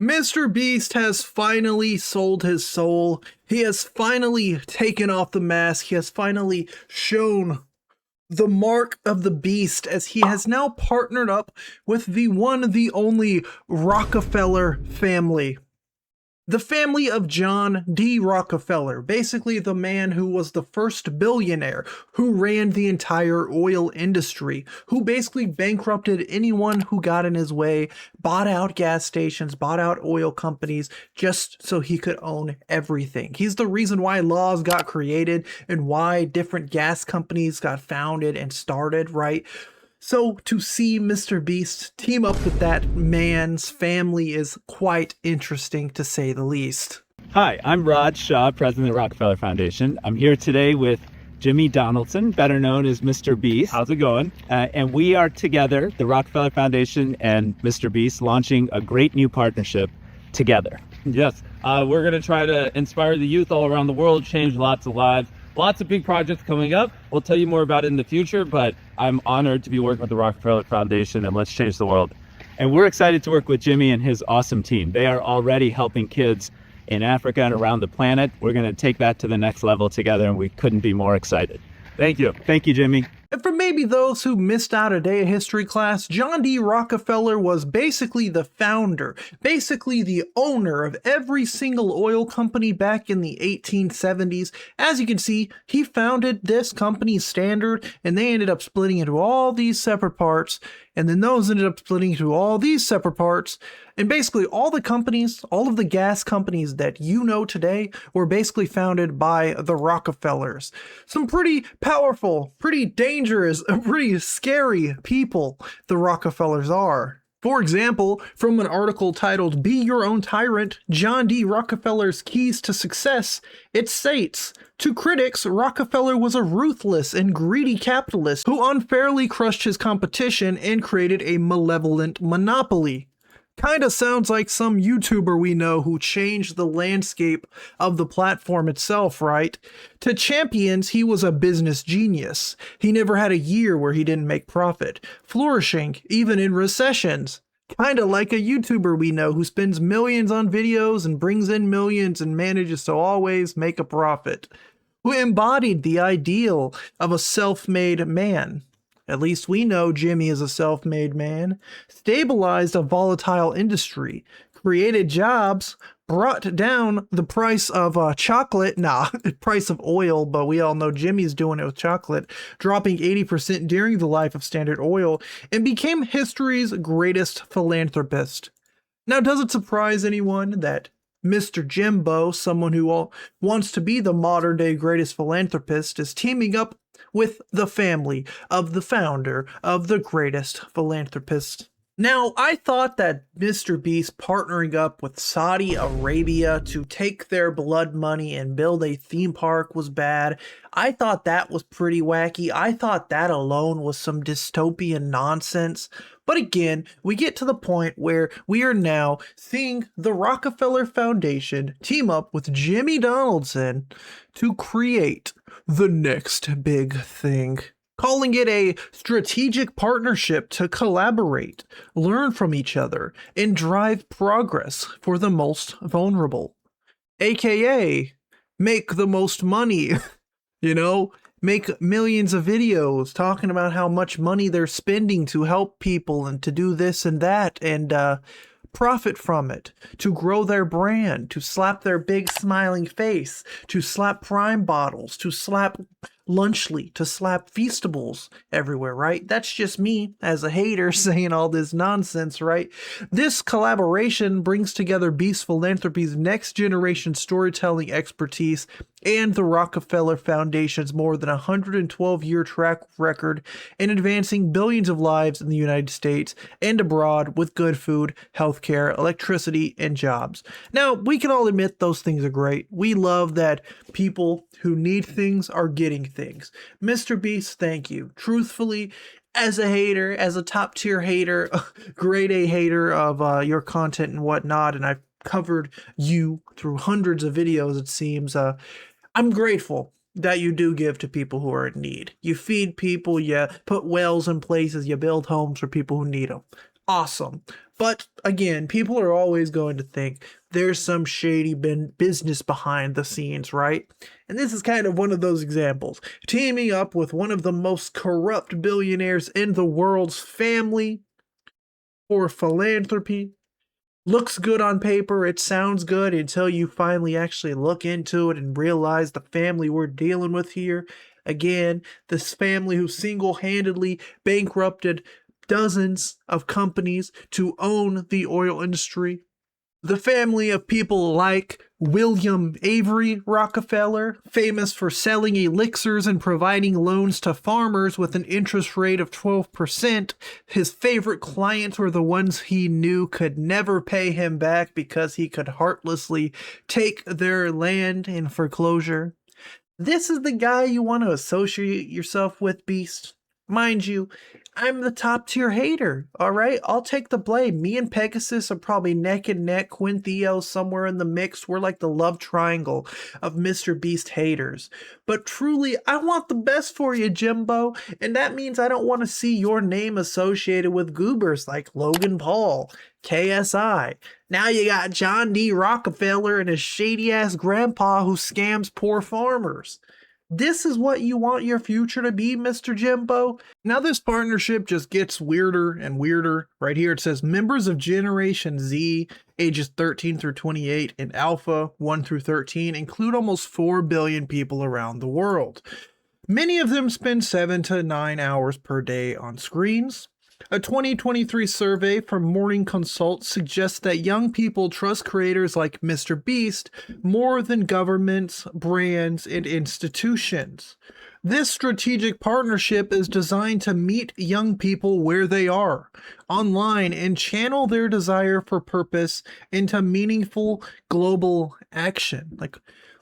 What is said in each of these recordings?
MrBeast has finally sold his soul. He has finally taken off the mask. He has finally shown the mark of the beast as he has now partnered up with the one, the only Rockefeller family. The family of John D. Rockefeller, basically the man who was the first billionaire, who ran the entire oil industry, who basically bankrupted anyone who got in his way, bought out gas stations, bought out oil companies, just so he could own everything. He's the reason why laws got created and why different gas companies got founded and started, right? So to see MrBeast team up with that man's family is quite interesting, to say the least. Hi, I'm Rod Shaw, president of the Rockefeller Foundation. I'm here today with Jimmy Donaldson, better known as MrBeast. How's it going? And we are together, the Rockefeller Foundation and MrBeast, launching a great new partnership together. Yes, we're going to try to inspire the youth all around the world, change lots of lives. Lots of big projects coming up. We'll tell you more about it in the future, but I'm honored to be working with the Rockefeller Foundation and Let's Change the World. And we're excited to work with Jimmy and his awesome team. They are already helping kids in Africa and around the planet. We're going to take that to the next level together, and we couldn't be more excited. Thank you. Thank you, Jimmy. And for maybe those who missed out a day of history class, John D. Rockefeller was basically the founder, basically the owner of every single oil company back in the 1870s. As you can see, he founded this company, Standard, and they ended up splitting into all these separate parts, and then those ended up splitting into all these separate parts. And basically all the companies, all of the gas companies that you know today were basically founded by the Rockefellers. Some pretty powerful, pretty dangerous, pretty scary people the Rockefellers are. For example, from an article titled "Be Your Own Tyrant, John D. Rockefeller's Keys to Success," it states, "To critics, Rockefeller was a ruthless and greedy capitalist who unfairly crushed his competition and created a malevolent monopoly." Kinda sounds like some YouTuber we know who changed the landscape of the platform itself, right? To champions, he was a business genius. He never had a year where he didn't make profit, flourishing even in recessions. Kinda like a YouTuber we know who spends millions on videos and brings in millions and manages to always make a profit. Who embodied the ideal of a self-made man. At least we know Jimmy is a self-made man, stabilized a volatile industry, created jobs, brought down the price of price of oil, but we all know Jimmy's doing it with chocolate, dropping 80% during the life of Standard Oil, and became history's greatest philanthropist. Now, does it surprise anyone that Mr. Jimbo, someone who wants to be the modern-day greatest philanthropist, is teaming up with the family of the founder of the greatest philanthropist? Now, I thought that MrBeast partnering up with Saudi Arabia to take their blood money and build a theme park was bad. I thought that was pretty wacky. I thought that alone was some dystopian nonsense. But again, we get to the point where we are now seeing the Rockefeller Foundation team up with Jimmy Donaldson to create the next big thing, calling it a strategic partnership to collaborate, learn from each other, and drive progress for the most vulnerable. AKA, make the most money, make millions of videos talking about how much money they're spending to help people and to do this and that, and profit from it, to grow their brand, to slap their big smiling face, to slap Prime bottles, to slap Lunchly, to slap Feastables everywhere, right? That's just me as a hater saying all this nonsense, right? This collaboration brings together Beast Philanthropy's next generation storytelling expertise and the Rockefeller Foundation's more than 112-year track record in advancing billions of lives in the United States and abroad with good food, healthcare, electricity, and jobs. Now, we can all admit those things are great. We love that people who need things are getting things. MrBeast, thank you. Truthfully, as a hater, as a top tier hater, grade A hater of your content and whatnot, and I've covered you through hundreds of videos, it seems, I'm grateful that you do give to people who are in need. You feed people, you put wells in places, you build homes for people who need them. Awesome. But again, people are always going to think there's some shady business behind the scenes, right? And this is kind of one of those examples. Teaming up with one of the most corrupt billionaires in the world's family for philanthropy. Looks good on paper, it sounds good until you finally actually look into it and realize the family we're dealing with here. Again, this family who single-handedly bankrupted dozens of companies to own the oil industry. The family of people like William Avery Rockefeller, famous for selling elixirs and providing loans to farmers with an interest rate of 12%. His favorite clients were the ones he knew could never pay him back because he could heartlessly take their land in foreclosure. This is the guy you want to associate yourself with, Beast. Mind you, I'm the top tier hater, alright? I'll take the blame. Me and Pegasus are probably neck and neck. Quinn Theo somewhere in the mix. We're like the love triangle of MrBeast haters. But truly, I want the best for you, Jimbo. And that means I don't want to see your name associated with goobers like Logan Paul, KSI. Now you got John D. Rockefeller and his shady-ass grandpa who scams poor farmers. This is what you want your future to be, Mr. Jimbo? Now this partnership just gets weirder and weirder. Right here it says members of Generation Z, ages 13 through 28, and Alpha 1 through 13 include almost 4 billion people around the world. Many of them spend 7 to 9 hours per day on screens. A 2023 survey from Morning Consult suggests that young people trust creators like MrBeast more than governments, brands, and institutions. This strategic partnership is designed to meet young people where they are online and channel their desire for purpose into meaningful global action. Like,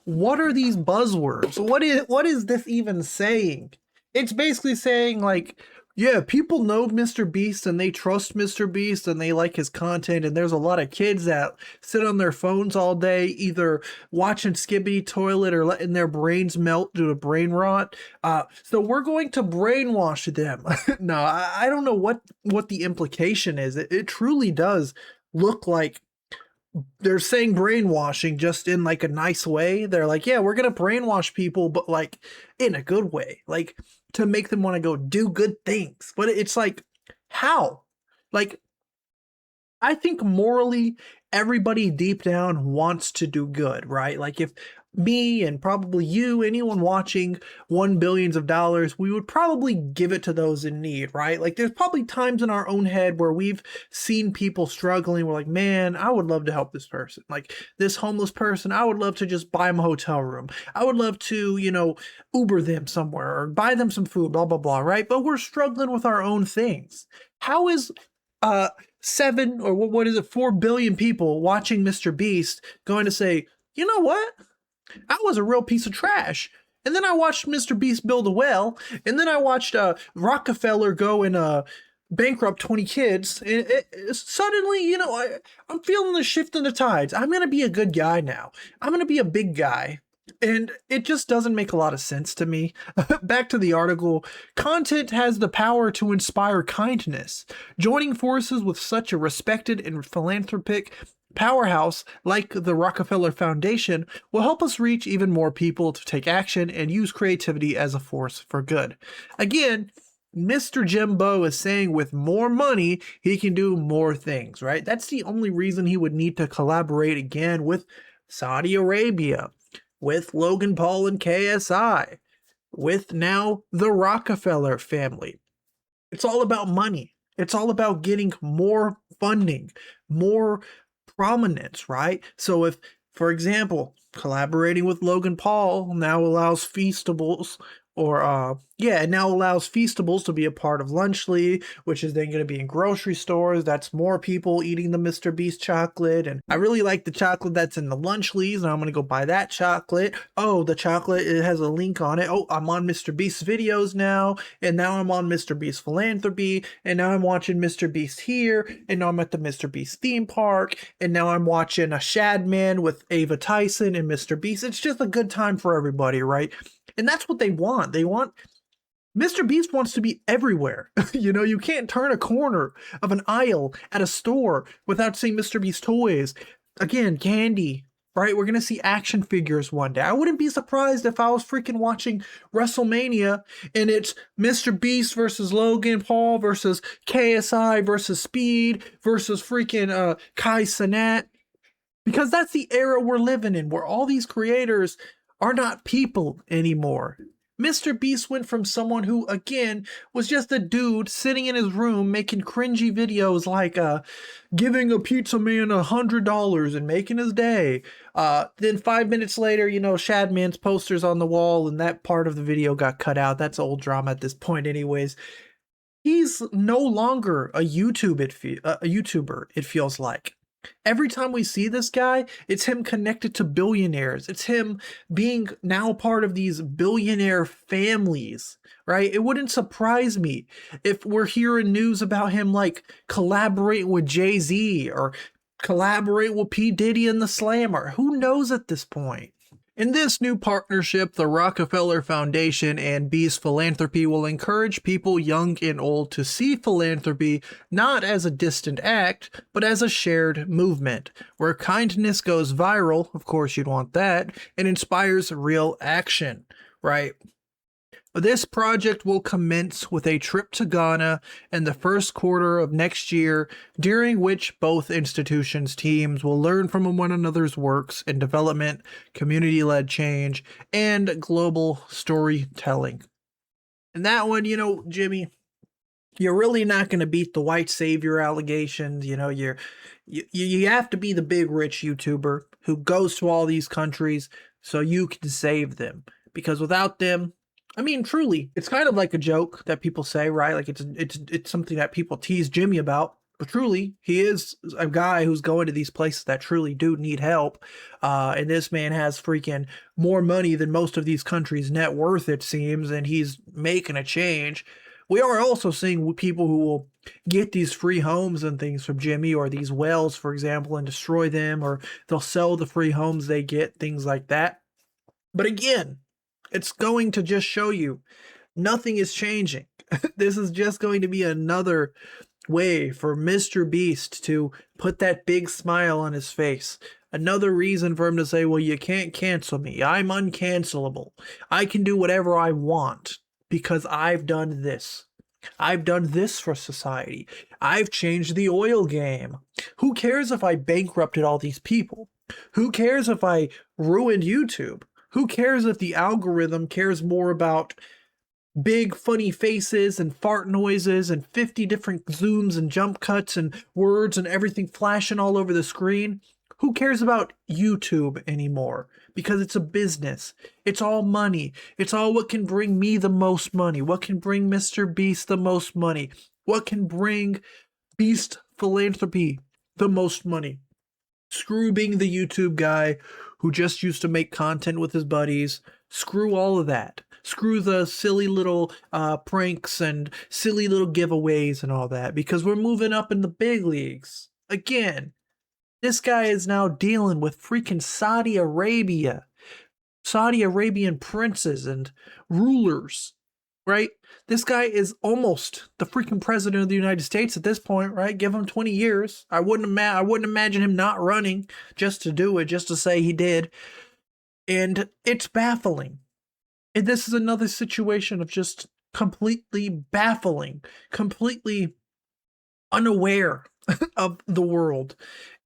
what are these buzzwords? What is this even saying? It's basically saying like, yeah, people know MrBeast and they trust MrBeast and they like his content, and there's a lot of kids that sit on their phones all day either watching Skibbity Toilet or letting their brains melt due to brain rot. So we're going to brainwash them. No, I don't know what the implication is. It truly does look like they're saying brainwashing just in like a nice way. They're like, yeah, we're going to brainwash people, but like in a good way. Like, to make them want to go do good things. But it's like, how? Like, I think morally, everybody deep down wants to do good, right? Like, if me and probably you, anyone watching, won billions of dollars, we would probably give it to those in need, right? Like, there's probably times in our own head where we've seen people struggling. We're like, man, I would love to help this person. Like, this homeless person, I would love to just buy them a hotel room. I would love to, Uber them somewhere or buy them some food, blah, blah, blah, right? But we're struggling with our own things. How is 7 or what is it, 4 billion people watching MrBeast going to say, you know what? I was a real piece of trash. And then I watched MrBeast build a well, and then I watched Rockefeller go and bankrupt 20 kids. And suddenly, I'm feeling the shift in the tides. I'm going to be a good guy now. I'm going to be a big guy. And it just doesn't make a lot of sense to me. Back to the article. Content has the power to inspire kindness. Joining forces with such a respected and philanthropic powerhouse like the Rockefeller Foundation will help us reach even more people to take action and use creativity as a force for good. Again, Mr. Jimbo is saying with more money, he can do more things, right? That's the only reason he would need to collaborate again with Saudi Arabia, with Logan Paul and KSI, with now the Rockefeller family. It's all about money. It's all about getting more funding, more prominence, right? So if, for example, collaborating with Logan Paul now allows Feastables it now allows Feastables to be a part of Lunchly, which is then going to be in grocery stores. That's more people eating the MrBeast chocolate. And I really like the chocolate that's in the Lunchlys, and I'm going to go buy that chocolate. Oh, the chocolate, it has a link on it. Oh, I'm on MrBeast's videos now, and now I'm on MrBeast Philanthropy, and now I'm watching MrBeast here, and now I'm at the MrBeast theme park, and now I'm watching a Shadman with Ava Tyson and MrBeast. It's just a good time for everybody, right? And that's what they want. They want Mr. Beast wants to be everywhere. You know, you can't turn a corner of an aisle at a store without seeing Mr. Beast toys. Again, candy, right? We're going to see action figures one day. I wouldn't be surprised if I was freaking watching WrestleMania and it's Mr. Beast versus Logan Paul versus KSI versus Speed versus freaking Kai Cenat. Because that's the era we're living in, where all these creators are not people anymore. Mr. Beast went from someone who, again, was just a dude sitting in his room making cringy videos like giving a pizza man $100 and making his day. Then 5 minutes later, you know, Shadman's posters on the wall and that part of the video got cut out. That's old drama at this point anyways. He's no longer a YouTuber, it feels like. Every time we see this guy, it's him connected to billionaires. It's him being now part of these billionaire families, right? It wouldn't surprise me if we're hearing news about him like collaborating with Jay-Z or collaborate with P. Diddy and the Slammer. Who knows at this point? In this new partnership, the Rockefeller Foundation and Beast Philanthropy will encourage people young and old to see philanthropy not as a distant act, but as a shared movement, where kindness goes viral, of course you'd want that, and inspires real action, right? This project will commence with a trip to Ghana in the first quarter of next year, during which both institutions' teams will learn from one another's works in development, community-led change, and global storytelling. And that one, you know, Jimmy, you're really not going to beat the white savior allegations. You know, you have to be the big rich YouTuber who goes to all these countries so you can save them. Because without them, I mean, truly, it's kind of like a joke that people say, right? Like it's something that people tease Jimmy about. But truly, he is a guy who's going to these places that truly do need help. And this man has freaking more money than most of these countries' net worth, it seems, and he's making a change. We are also seeing people who will get these free homes and things from Jimmy, or these wells, for example, and destroy them, or they'll sell the free homes they get, things like that. But again, it's going to just show you nothing is changing. This is just going to be another way for Mr. Beast to put that big smile on his face. Another reason for him to say, well, you can't cancel me. I'm uncancelable. I can do whatever I want because I've done this. I've done this for society. I've changed the oil game. Who cares if I bankrupted all these people? Who cares if I ruined YouTube? Who cares if the algorithm cares more about big funny faces and fart noises and 50 different zooms and jump cuts and words and everything flashing all over the screen? Who cares about YouTube anymore? Because it's a business. It's all money. It's all what can bring me the most money. What can bring Mr. Beast the most money? What can bring Beast Philanthropy the most money? Screw being the YouTube guy who just used to make content with his buddies. Screw all of that. Screw the silly little pranks and silly little giveaways and all that, because we're moving up in the big leagues. Again, this guy is now dealing with freaking Saudi Arabia, Saudi Arabian princes and rulers, right? This guy is almost the freaking president of the United States at this point, right? Give him 20 years. I wouldn't imagine him not running just to do it, just to say he did. And it's baffling. And this is another situation of just completely baffling, completely unaware of the world.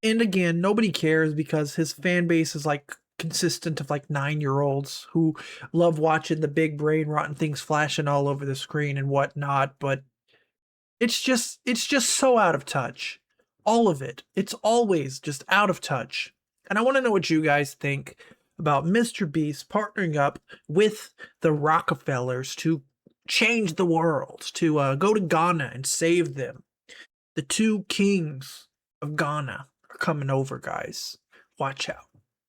And again, nobody cares because his fan base is like consistent of like 9-year-olds who love watching the big brain rotten things flashing all over the screen and whatnot. But it's just so out of touch. All of it. It's always just out of touch. And I want to know what you guys think about Mr. Beast partnering up with the Rockefellers to change the world, to go to Ghana and save them. The two kings of Ghana are coming over, guys. Watch out.